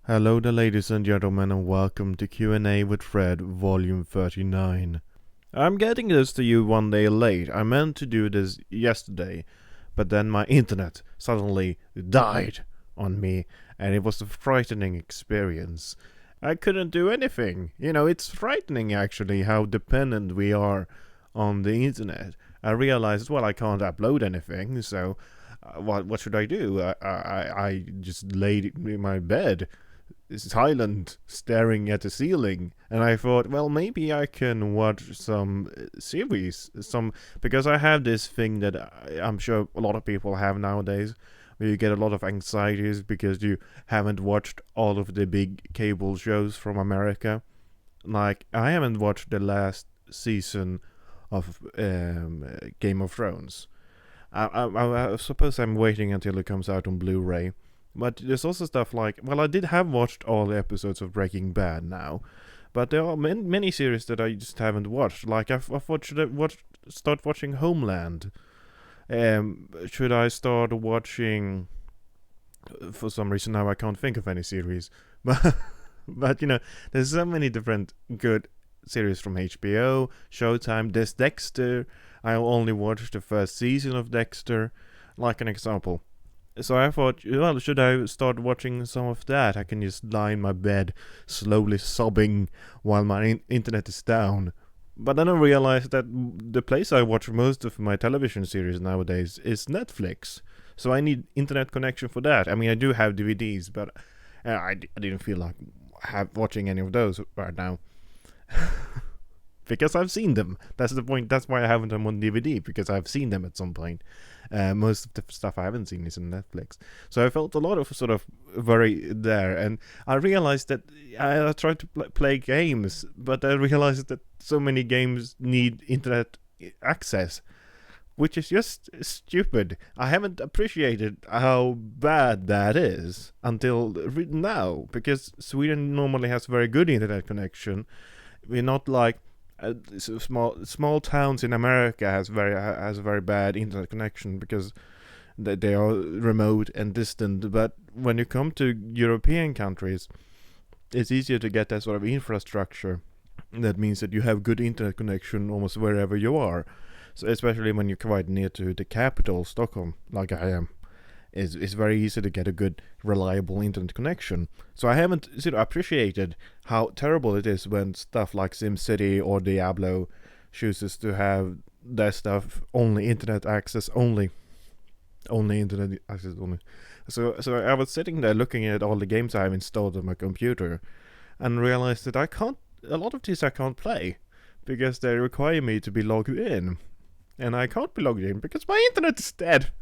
Hello there, ladies and gentlemen, and welcome to Q&A with Fred, Volume 39. I'm getting this to you one day late. I meant to do this yesterday, but then my internet suddenly died on me, and it was a frightening experience. I couldn't do anything. It's frightening actually how dependent we are on the internet. I realized, well, I can't upload anything, so what should I do? I just laid in my bed silent, staring at the ceiling, and I thought, well, maybe I can watch some series, because I have this thing that I'm sure a lot of people have nowadays, where you get a lot of anxieties because you haven't watched all of the big cable shows from America. Like, I haven't watched the last season of Game of Thrones. I suppose I'm waiting until it comes out on Blu-ray. But there's also stuff like, well, I did have watched all the episodes of Breaking Bad now, but there are many series that I just haven't watched. Like I've start watching Homeland. Should I start watching? For some reason now I can't think of any series, but there's so many different good series from HBO, Showtime. There's Dexter. I only watched the first season of Dexter, like an example. So I thought, well, should I start watching some of that? I can just lie in my bed, slowly sobbing while my internet is down. But then I realized that the place I watch most of my television series nowadays is Netflix. So I need internet connection for that. I mean, I do have DVDs, but I didn't feel like watching any of those right now. Because I've seen them. That's the point. That's why I haven't them on DVD, because I've seen them at some point. Most of the stuff I haven't seen is on Netflix. So I felt a lot of sort of worry there. And I realized that I tried to play games, but I realized that so many games need internet access, which is just stupid. I haven't appreciated how bad that is until now, because Sweden normally has very good internet connection. We're not like small towns in America has a very bad internet connection because they are remote and distant. But when you come to European countries, it's easier to get that sort of infrastructure. That means that you have good internet connection almost wherever you are. So especially when you're quite near to the capital, Stockholm, like I am. It's very easy to get a good, reliable internet connection. So I haven't appreciated how terrible it is when stuff like SimCity or Diablo chooses to have their stuff only internet access only. Only internet access only. So I was sitting there looking at all the games I have installed on my computer and realized that a lot of these I can't play because they require me to be logged in. And I can't be logged in because my internet is dead.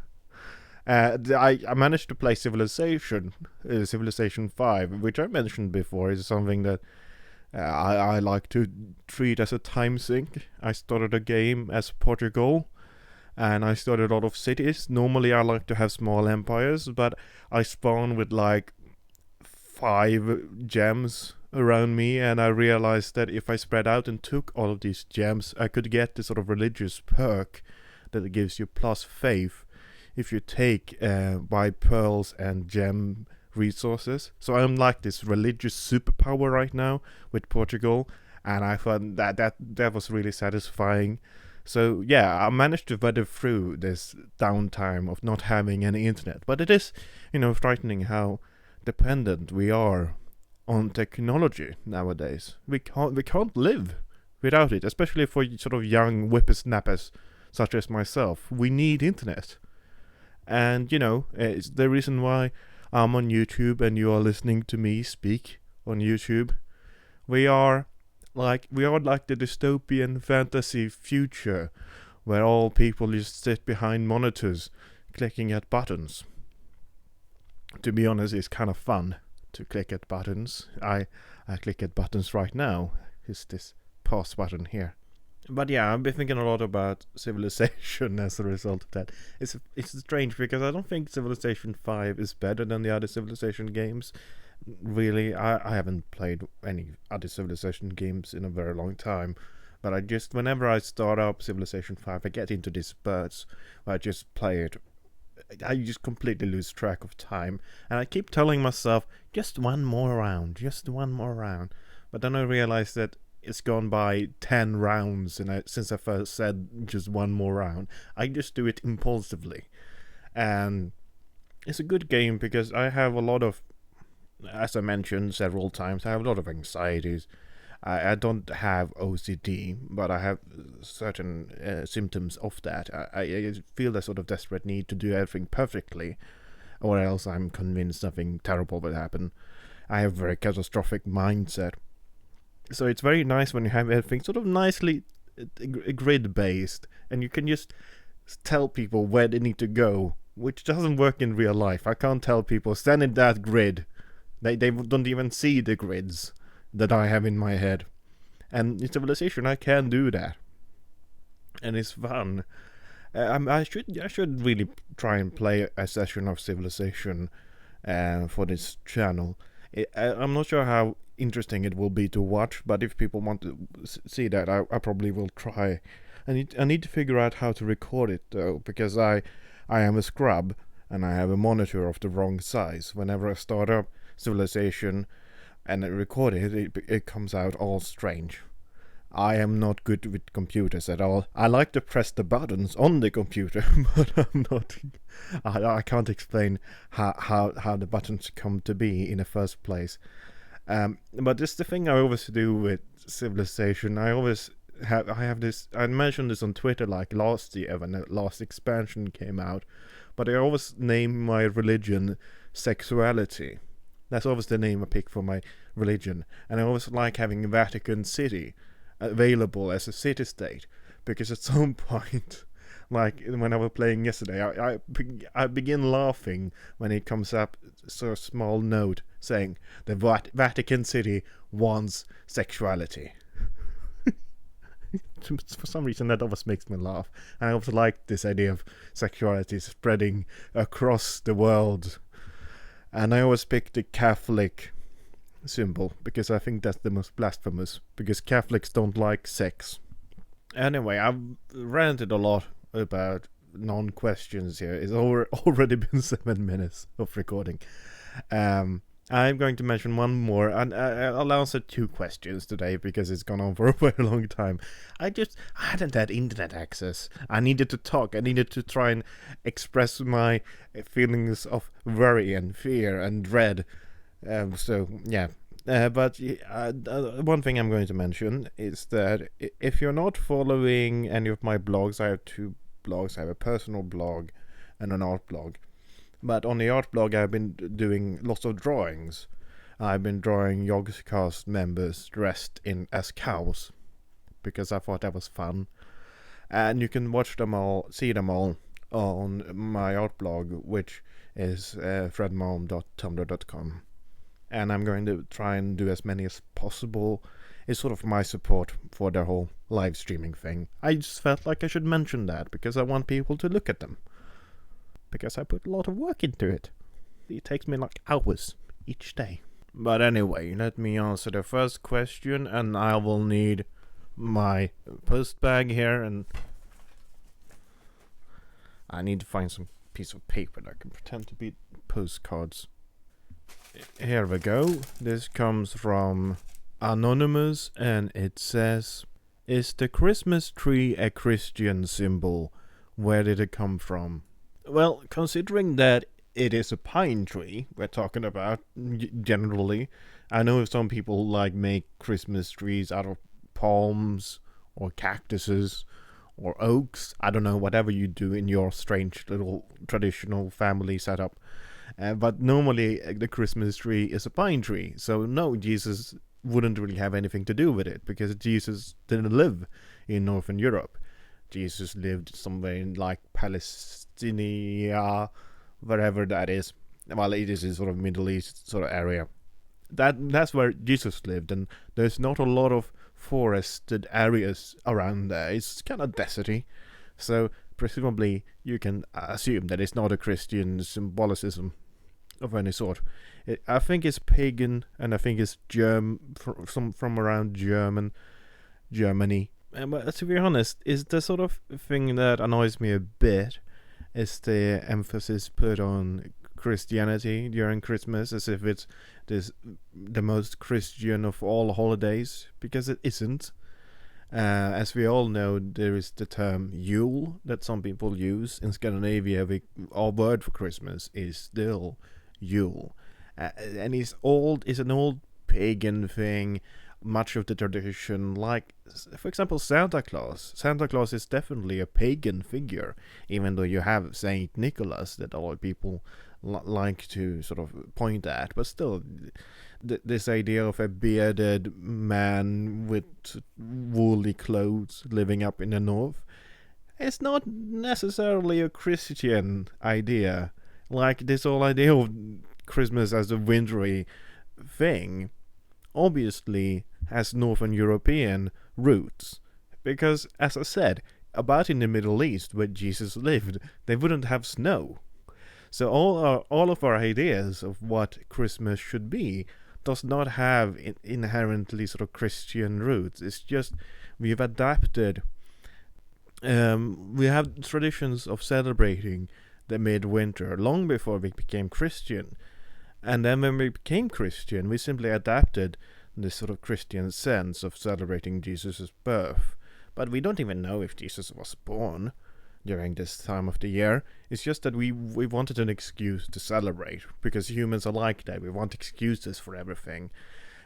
I managed to play Civilization 5, which I mentioned before, is something that I like to treat as a time sink. I started a game as Portugal, and I started a lot of cities. Normally I like to have small empires, but I spawn with like 5 gems around me, and I realized that if I spread out and took all of these gems, I could get this sort of religious perk that gives you plus faith if you take buy pearls and gem resources. So I'm like this religious superpower right now with Portugal, and I found that was really satisfying. So yeah, I managed to weather through this downtime of not having any internet. But it is, frightening how dependent we are on technology nowadays. We can't live without it, especially for sort of young whippersnappers such as myself. We need internet. And, it's the reason why I'm on YouTube and you are listening to me speak on YouTube. We are like the dystopian fantasy future where all people just sit behind monitors clicking at buttons. To be honest, it's kind of fun to click at buttons. I click at buttons right now. It's this pause button here. But yeah, I've been thinking a lot about Civilization as a result of that. It's strange because I don't think Civilization 5 is better than the other Civilization games. Really, I haven't played any other Civilization games in a very long time. But whenever I start up Civilization 5, I get into these spurts where I just play it I just completely lose track of time, and I keep telling myself, just one more round, just one more round. But then I realize that it's gone by 10 rounds, and since I first said just one more round, I just do it impulsively. And it's a good game because I have a lot of, as I mentioned several times, I have a lot of anxieties. I don't have OCD, but I have certain symptoms of that. I feel a sort of desperate need to do everything perfectly, or else I'm convinced something terrible will happen. I have a very catastrophic mindset. So it's very nice when you have everything sort of nicely grid-based, and you can just tell people where they need to go, which doesn't work in real life. I can't tell people, stand in that grid. They don't even see the grids that I have in my head. And in Civilization, I can do that. And it's fun. I should really try and play a session of Civilization for this channel. I'm not sure how interesting it will be to watch, but if people want to see that, I probably will try. I need to figure out how to record it, though, because I am a scrub, and I have a monitor of the wrong size. Whenever I start up Civilization and I record it, it comes out all strange. I am not good with computers at all. I like to press the buttons on the computer, but I'm not. I can't explain how the buttons come to be in the first place. But it's the thing I always do with Civilization. I have this. I mentioned this on Twitter like last year when the last expansion came out. But I always name my religion sexuality. That's always the name I pick for my religion. And I always like having Vatican City available as a city-state, because at some point, like when I was playing yesterday, I begin laughing when it comes up so a small note saying the Vatican City wants sexuality. For some reason that always makes me laugh. And I also like this idea of sexuality spreading across the world. And I always pick the Catholic symbol because I think that's the most blasphemous, because Catholics don't like sex. Anyway, I've ranted a lot about non-questions here. It's already been 7 minutes of recording. I'm going to mention one more, and I'll answer 2 questions today because it's gone on for a very long time. I hadn't had internet access. I needed to talk. I needed to try and express my feelings of worry and fear and dread. So, yeah. But one thing I'm going to mention is that if you're not following any of my blogs, I have 2 blogs. I have a personal blog and an art blog. But on the art blog, I've been doing lots of drawings. I've been drawing Yogscast members dressed as cows, because I thought that was fun. And you can see them all on my art blog, which is fredmalm.tumblr.com. And I'm going to try and do as many as possible. It's sort of my support for the whole live streaming thing. I just felt like I should mention that, because I want people to look at them. Because I put a lot of work into it. It takes me like hours each day. But anyway, let me answer the first question, and I will need my post bag here, and I need to find some piece of paper that can pretend to be postcards. Here we go. This comes from Anonymous, and it says, "Is the Christmas tree a Christian symbol? Where did it come from?" Well, considering that it is a pine tree we're talking about, generally, I know some people make Christmas trees out of palms or cactuses or oaks. I don't know, whatever you do in your strange little traditional family setup. But normally the Christmas tree is a pine tree. So no, Jesus wouldn't really have anything to do with it, because Jesus didn't live in Northern Europe. Jesus lived somewhere in Palestine, wherever that is. Well, it is a sort of Middle East sort of area. That's where Jesus lived, and there's not a lot of forested areas around there. It's kind of deserty. So presumably you can assume that it's not a Christian symbolicism of any sort. I think it's pagan, and I think it's from around Germany. But to be honest, is the sort of thing that annoys me a bit. is the emphasis put on Christianity during Christmas, as if it's the most Christian of all holidays, because it isn't. As we all know, there is the term Yule that some people use. In Scandinavia, our word for Christmas is still Yule. And it's an old pagan thing. Much of the tradition, like, for example, Santa Claus. Santa Claus is definitely a pagan figure, even though you have Saint Nicholas that a lot of people like to sort of point at. But still, this idea of a bearded man with woolly clothes living up in the north, it's not necessarily a Christian idea. Like, this whole idea of Christmas as a wintry thing obviously has Northern European roots, because, as I said, about in the Middle East where Jesus lived, they wouldn't have snow. So all of our ideas of what Christmas should be does not have inherently sort of Christian roots. It's just we've adapted. We have traditions of celebrating the midwinter long before we became Christian. And then when we became Christian, we simply adapted this sort of Christian sense of celebrating Jesus' birth. But we don't even know if Jesus was born during this time of the year. It's just that we wanted an excuse to celebrate, because humans are like that. We want excuses for everything.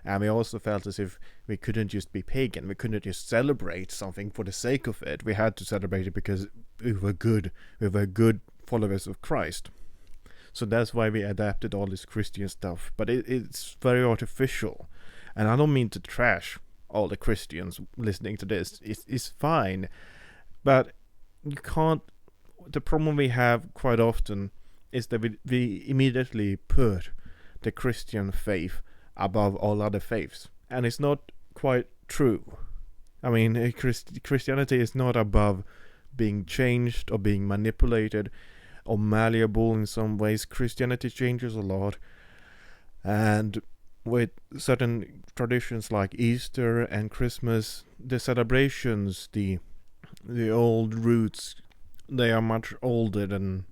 And we also felt as if we couldn't just be pagan. We couldn't just celebrate something for the sake of it. We had to celebrate it because we were good. We were good followers of Christ. So that's why we adapted all this Christian stuff. But it's very artificial. And I don't mean to trash all the Christians listening to this. It's fine. But you can't... The problem we have quite often is that we immediately put the Christian faith above all other faiths. And it's not quite true. I mean, Christianity is not above being changed or being manipulated or malleable in some ways. Christianity changes a lot, and with certain traditions like Easter and Christmas, the celebrations, the old roots, they are much older than,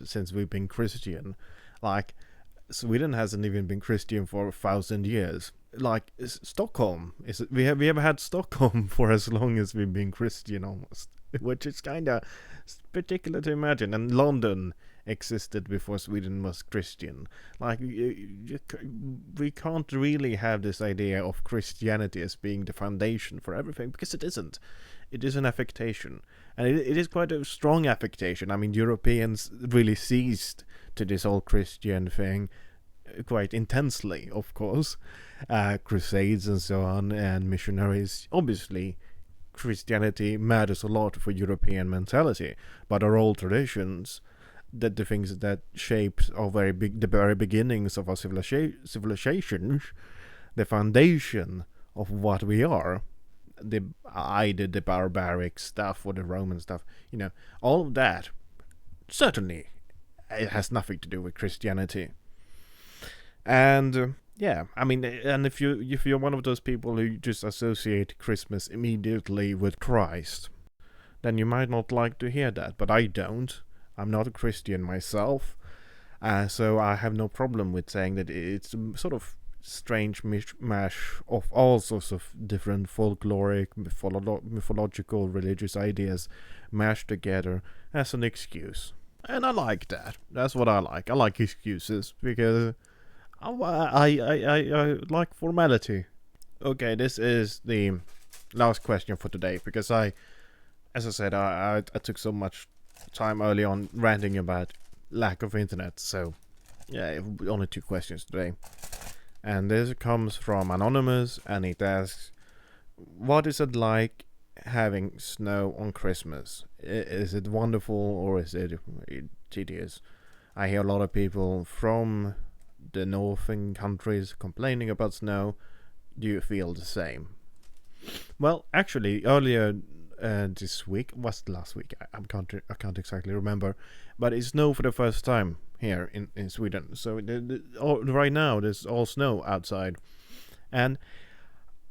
since we've been Christian. Like, Sweden hasn't even been Christian for 1,000 years. Like, Stockholm, we have had Stockholm for as long as we've been Christian almost, which is kind of particular to imagine. And London existed before Sweden was Christian. Like, we can't really have this idea of Christianity as being the foundation for everything, because it isn't. It is an affectation, and it is quite a strong affectation. I mean, Europeans really seized to this whole Christian thing quite intensely, of course. Crusades and so on, and missionaries. Obviously, Christianity matters a lot for European mentality, but our old traditions, that the things that shaped our the very beginnings of our civilizations, the foundation of what we are, either the barbaric stuff or the Roman stuff, all of that, certainly it has nothing to do with Christianity. And I mean, and if you're one of those people who just associate Christmas immediately with Christ, then you might not like to hear that, but I don't. I'm not a Christian myself, so I have no problem with saying that it's a sort of strange mishmash of all sorts of different folkloric, mythological, religious ideas mashed together as an excuse. And I like that. That's what I like. I like excuses, because I like formality. Okay, this is the last question for today, because as I said, I took so much time early on ranting about lack of internet, so yeah, only 2 questions today. And this comes from Anonymous, and it asks, what is it like having snow on Christmas? Is it wonderful, or is it tedious? I hear a lot of people from the northern countries complaining about snow. Do you feel the same? Well, actually, earlier this week, was it last week? I can't exactly remember, but it snowed for the first time here in Sweden. So right now there's all snow outside, and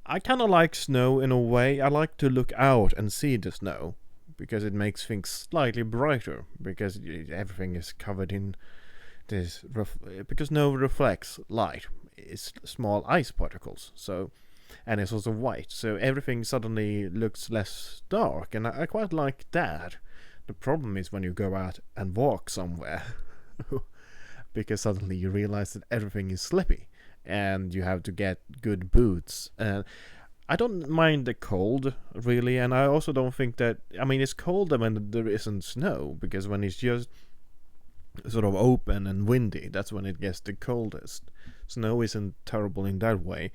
I kind of like snow in a way. I like to look out and see the snow, because it makes things slightly brighter, because everything is covered in this because snow reflects light. It's small ice particles, so, and it's also white, so everything suddenly looks less dark, and I quite like that. The problem is when you go out and walk somewhere, because suddenly you realize that everything is slippy, and you have to get good boots. I don't mind the cold, really, and I also don't think that... I mean, it's colder when there isn't snow, because when it's just sort of open and windy, that's when it gets the coldest. Snow isn't terrible in that way,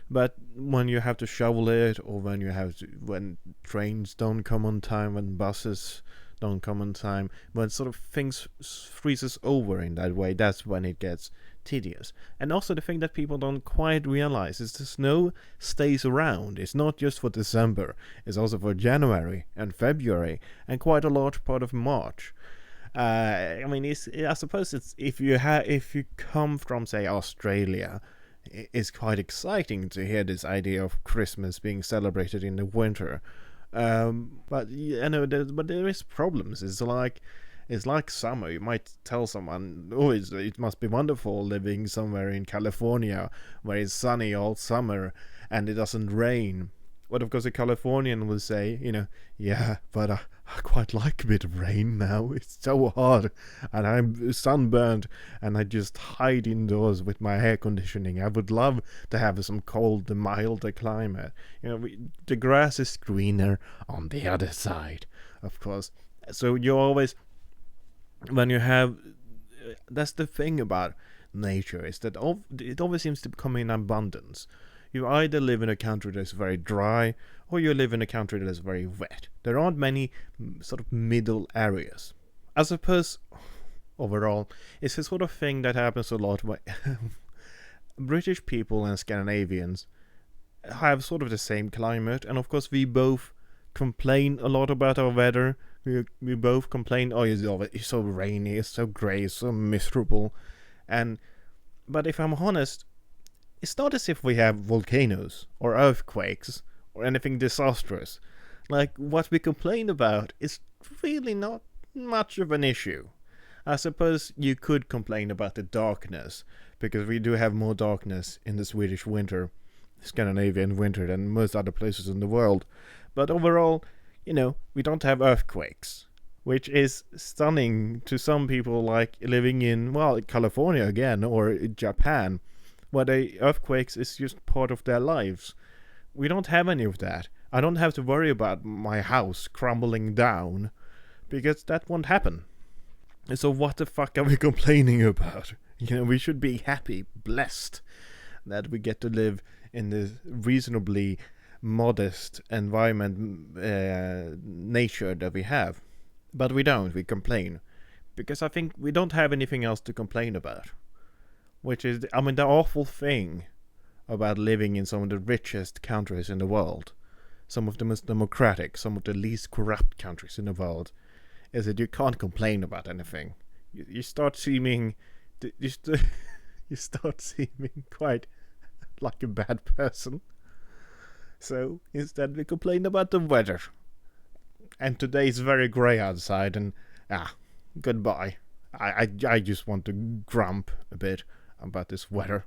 but when you have to shovel it, or when trains don't come on time, when buses don't come on time, when sort of things freezes over in that way, that's when it gets tedious. And also the thing that people don't quite realize is the snow stays around. It's not just for December, it's also for January and February and quite a large part of March. I mean, I suppose it's if you come from, say, Australia, it's quite exciting to hear this idea of Christmas being celebrated in the winter. But you know, but there is problems. It's like summer. You might tell someone, "Oh, it must be wonderful living somewhere in California where it's sunny all summer and it doesn't rain." But of course, a Californian will say, "Yeah, but I quite like a bit of rain now. It's so hot, and I'm sunburned, and I just hide indoors with my air conditioning. I would love to have some cold, milder climate. The grass is greener on the other side, of course." So you always, when you have, that's the thing about nature, is that it always seems to come in abundance. You either live in a country that's very dry, or you live in a country that's very wet. There aren't many sort of middle areas. I suppose, overall, it's a sort of thing that happens a lot where British people and Scandinavians have sort of the same climate, and of course we both complain a lot about our weather. We both complain, "Oh, it's so rainy, it's so grey, it's so miserable." But if I'm honest, it's not as if we have volcanoes or earthquakes or anything disastrous. Like, what we complain about is really not much of an issue. I suppose you could complain about the darkness, because we do have more darkness in the Swedish winter, Scandinavian winter, than most other places in the world. But overall, we don't have earthquakes, which is stunning to some people, like living in, well, California again, or Japan, where the earthquakes is just part of their lives. We don't have any of that. I don't have to worry about my house crumbling down, because that won't happen. So what the fuck are we complaining about? We should be happy, blessed, that we get to live in this reasonably modest environment, nature that we have. But we don't, we complain. Because I think we don't have anything else to complain about. Which is, the awful thing about living in some of the richest countries in the world, some of the most democratic, some of the least corrupt countries in the world, is that you can't complain about anything. You start seeming, you start seeming quite like a bad person. So instead we complain about the weather. And today is very grey outside, and goodbye. I just want to grump a bit about this weather.